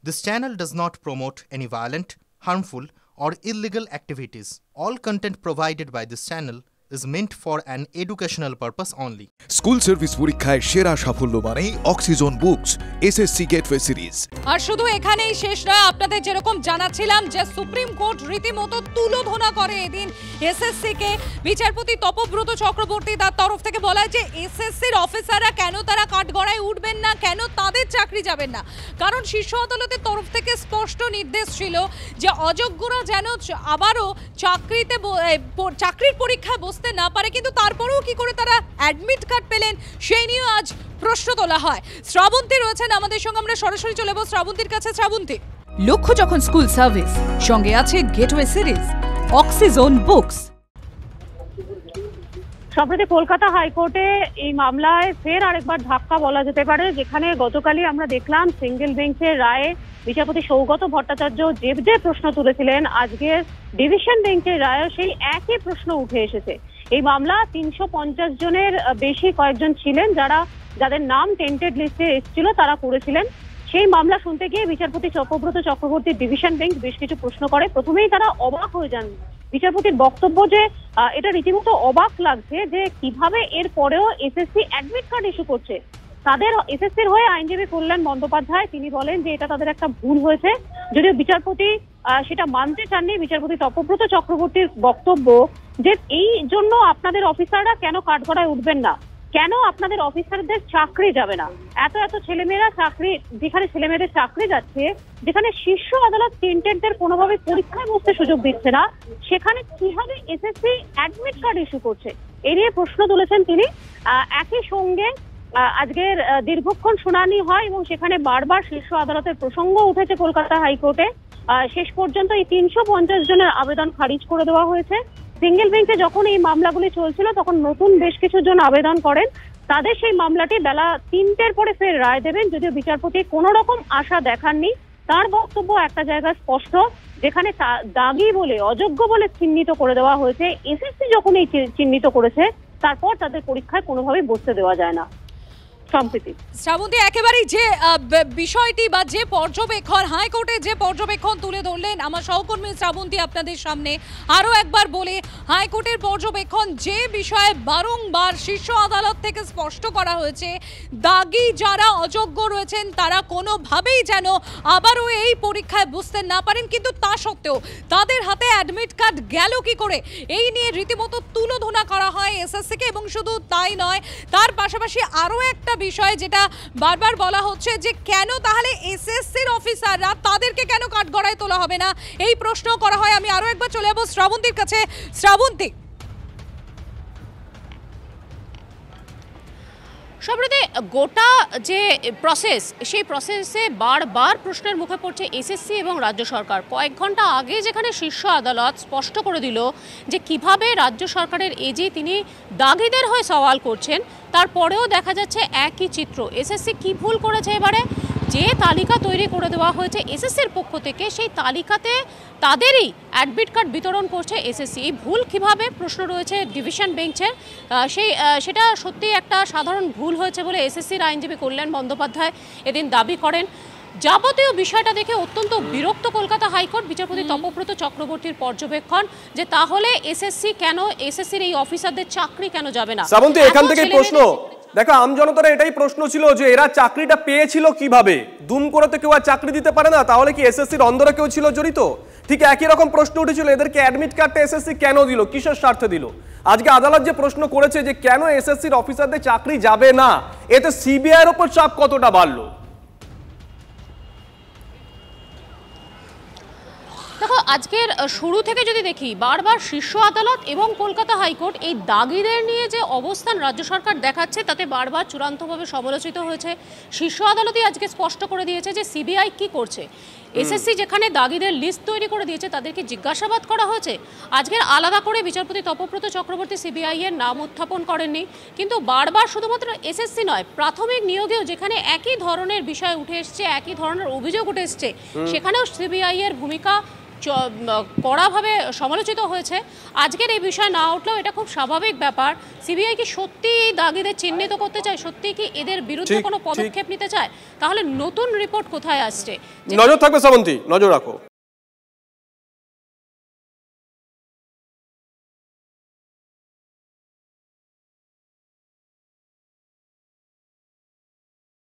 This channel does not promote any violent, harmful, or illegal activities. All content provided by this channel is meant for an educational purpose only. School service পরীক্ষায় সেরা সাফল্য মানে Oxygen Books SSC Gateway Series. আর শুধু এখানেই শেষ নয়, আপনাদের যেরকম জানাচ্ছিলাম যে সুপ্রিম কোর্ট রীতিমতো তুলোধনা করে এদিন এসএসসি কে। বিচারপতি তপব্রত চক্রবর্তী তার তরফ থেকে বলা যে এসএসসির অফিসাররা কেন তারা কাঠগড়ায় উঠবেন না, কেন তাদের চাকরি যাবেন না, কারণ শীর্ষ আদালতের তরফ থেকে স্পষ্ট নির্দেশ ছিল যে অযোগ্যরা যেন আবারও চাকরির পরীক্ষায় বসতে না পারে। কিন্তু তারপরেও কি করে তারা অ্যাডমিট কার্ড পেলেন সেই নিয়ে আজ প্রশ্ন তোলা হয়। শ্রাবন্তী রয়েছেন আমাদের সঙ্গে, আমরা সরাসরি চলে যাবো শ্রাবন্তীর কাছে। শ্রাবন্তী, লক্ষ্য যখন স্কুল সার্ভিস, সঙ্গে আছে গেটওয়ে সিরিজ, অক্সিজন বুকস। সম্প্রতি কলকাতা হাইকোর্টে এই মামলায় ফের আরেকবার ধাক্কা বলা যেতে পারে, যেখানে গতকালই আমরা দেখলাম সিঙ্গেল বেঞ্চের রায়ে বিচারপতি সৌগত ভট্টাচার্য যে প্রশ্ন তুলেছিলেন, আজকের ডিভিশন বেঞ্চের রায়ে সেই একই প্রশ্ন উঠে এসেছে। এই মামলা 350 জনের বেশি কয়েকজন ছিলেন যাদের নাম টেন্টেড লিস্টে এসেছিল, তারা করেছিলেন। সেই মামলা শুনতে গিয়ে বিচারপতি তপব্রত চক্রবর্তীর ডিভিশন বেঞ্চ বেশ কিছু প্রশ্ন করে। প্রথমেই তারা অবাক হয়ে যান বিচারপতির বক্তব্য, যে এটা রীতিমতো অবাক লাগছে যে কিভাবে এর পরেও এসএসসি অ্যাডমিট কার্ড ইস্যু করছে। তাদের এসএসসির হয়ে আইনজীবী কল্যাণ বন্দ্যোপাধ্যায় তিনি বলেন যে এটা তাদের একটা ভুল হয়েছে, যদিও বিচারপতি সেটা মানতে চাননি। বিচারপতি তপব্রত চক্রবর্তীর বক্তব্য যে এই জন্য আপনাদের অফিসাররা কেন কাঠগড়ায় উঠবেন না, কেন আপনাদের অফিসারদের চাকরি যাবে না, এত ছেলেমেয়েরা চাকরি, যেখানে ছেলেমেয়েদের চাকরি যাচ্ছে, যেখানে শীর্ষ আদালত টেন্টেডদের কোনোভাবে পরীক্ষায় বসতে সুযোগ দিচ্ছে না, সেখানে কিভাবে এসএসসি অ্যাডমিট কার্ড ইস্যু করছে, এই নিয়ে প্রশ্ন তুলেছেন তিনি। একই সঙ্গে আজকের দীর্ঘক্ষণ শুনানি হয় এবং সেখানে বারবার শীর্ষ আদালতের প্রসঙ্গ উঠেছে কলকাতা হাইকোর্টে। শেষ পর্যন্ত এই 350 জনের আবেদন খারিজ করে দেওয়া হয়েছে। সিঙ্গেল বেঞ্চে যখন এই মামলাগুলি চলছিল তখন নতুন বেশ কিছু জন আবেদন করেন, তাদের সেই মামলাটি বেলা 3টের পরে ফের রায় দেবেন, যদিও বিচারপতি কোনো রকম আশা দেখাননি। তার বক্তব্য একটা জায়গায় স্পষ্ট, যেখানে দাগি বলে, অযোগ্য বলে চিহ্নিত করে দেওয়া হয়েছে, এসএসসি যখন এই চিহ্নিত করেছে তারপর তাদের পরীক্ষায় কোনোভাবেই বসতে দেওয়া যায় না। শ্রাবন্তী, একেবারেই যে বিষয়টি বা যে পর্যবেক্ষণ হাইকোর্টে যে পর্যবেক্ষণ তুলে ধরলেন আমার সহকর্মী শ্রাবন্তী আপনাদের সামনে, আরও একবার বলে হাইকোর্টের পর্যবেক্ষণ যে বিষয়ে বারংবার শীর্ষ আদালত থেকে স্পষ্ট করা হয়েছে, দাগি যারা অযোগ্য রয়েছেন তারা কোনোভাবেই যেন আবারও এই পরীক্ষায় বসতে না পারেন। কিন্তু তা সত্ত্বেও তাদের হাতে অ্যাডমিট কার্ড গেল কি করে, এই নিয়ে রীতিমতো তুলোধনা করা হয় এসএসসিকে। এবং শুধু তাই নয়, তার পাশাপাশি আরও একটা বিষয় যেটা বারবার বলা হচ্ছে যে কেন তাহলে এসএসসির অফিসাররা তাদেরকে কেন কাঠগড়ায় তোলা হবে না, এই প্রশ্ন করা হয়। আমি আরো একবার চলে যাবো শ্রাবন্তীর কাছে। শ্রাবন্তী, সম্প্রতি গোটা যে প্রসেস, সেই প্রসেসে বারবার প্রশ্নের মুখে পড়ছে এসএসসি এবং রাজ্য সরকার। কয়েক ঘন্টা আগে যেখানে শীর্ষ আদালত স্পষ্ট করে দিল যে কিভাবে রাজ্য সরকারের এজি তিনি দাগিদের হয়ে সওয়াল করছেন, তারপরেও দেখা যাচ্ছে একই চিত্র। এসএসসি কি ভুল করেছে এবারে? যে তালিকা তৈরি করে দেওয়া হয়েছে এসএসসির পক্ষ থেকে, সেই তালিকাতে তাদেরই অ্যাডমিট কার্ড বিতরণ করছে এসএসসি। এই ভুল কিভাবে প্রশ্ন রয়েছে ডিভিশন বেঞ্চের, সেটা সত্যি একটা সাধারণ ভুল হয়েছে বলে এসএসসির আইনজীবী কল্যাণ বন্দ্যোপাধ্যায় এদিন দাবি করেন। যাবতীয় বিষয়টা দেখে অত্যন্ত বিরক্ত কলকাতা হাইকোর্ট। বিচারপতি তপব্রত চক্রবর্তীর পর্যবেক্ষণ যে তাহলে এসএসসি কেন, এসএসসির এই অফিসারদের চাকরি কেন যাবে না। শ্রাবন্তী, এখান থেকে প্রশ্ন দেখো, আমজনতার এটাই প্রশ্ন ছিল যে এরা চাকরিটা পেয়েছিল কিভাবে? দুম করে তো কেউ আর চাকরি দিতে পারে না, তাহলে কি এসএসসির অন্দরে কেউ ছিল জড়িত? ঠিক একই রকম প্রশ্ন উঠেছিল, এদেরকে অ্যাডমিট কার্ডটা এসএসসি কেন দিল, কিসের স্বার্থে দিল? আজকে আদালত যে প্রশ্ন করেছে যে কেন এসএসসির অফিসারদের চাকরি যাবে না, এতে সিবিআই এর উপর চাপ কতটা বাড়লো? দেখো, আজকের শুরু থেকে যদি দেখি, বারবার শীর্ষ আদালত এবং কলকাতা হাইকোর্ট এই দাগিদের নিয়ে যে অবস্থান রাজ্য সরকার দেখাচ্ছে তাতে বারবার চূড়ান্তভাবে সমালোচিত হয়েছে। শীর্ষ আদালতই আজকে স্পষ্ট করে দিয়েছে যে সিবিআই কি করছে। এসএসসি যেখানে দাগিদের লিস্ট তৈরি করে দিয়েছে তাদেরকে জিজ্ঞাসাবাদ করা হয়েছে। আজকের আলাদা করে বিচারপতি তপব্রত চক্রবর্তী সিবিআই এর নাম উত্থাপন করেননি, কিন্তু বারবার শুধুমাত্র এসএসসি নয়, প্রাথমিক নিয়োগেও যেখানে একই ধরনের বিষয় উঠে এসছে, একই ধরনের অভিযোগ উঠে এসছে, সেখানেও সিবিআই এর ভূমিকা কড়াভাবে সমালোচিত হয়েছে। আজকের এই বিষয় না উঠলেও এটা খুব স্বাভাবিক ব্যাপার। সিবিআই কি সত্যি এই দাগীদের চিহ্নিত করতে চায়, সত্যি কি এদের বিরুদ্ধে কোনো পদক্ষেপ নিতে চায়? তাহলে নতুন রিপোর্ট কোথায় আসছে? নজর থাকবে শ্রাবন্তী, নজর রাখো।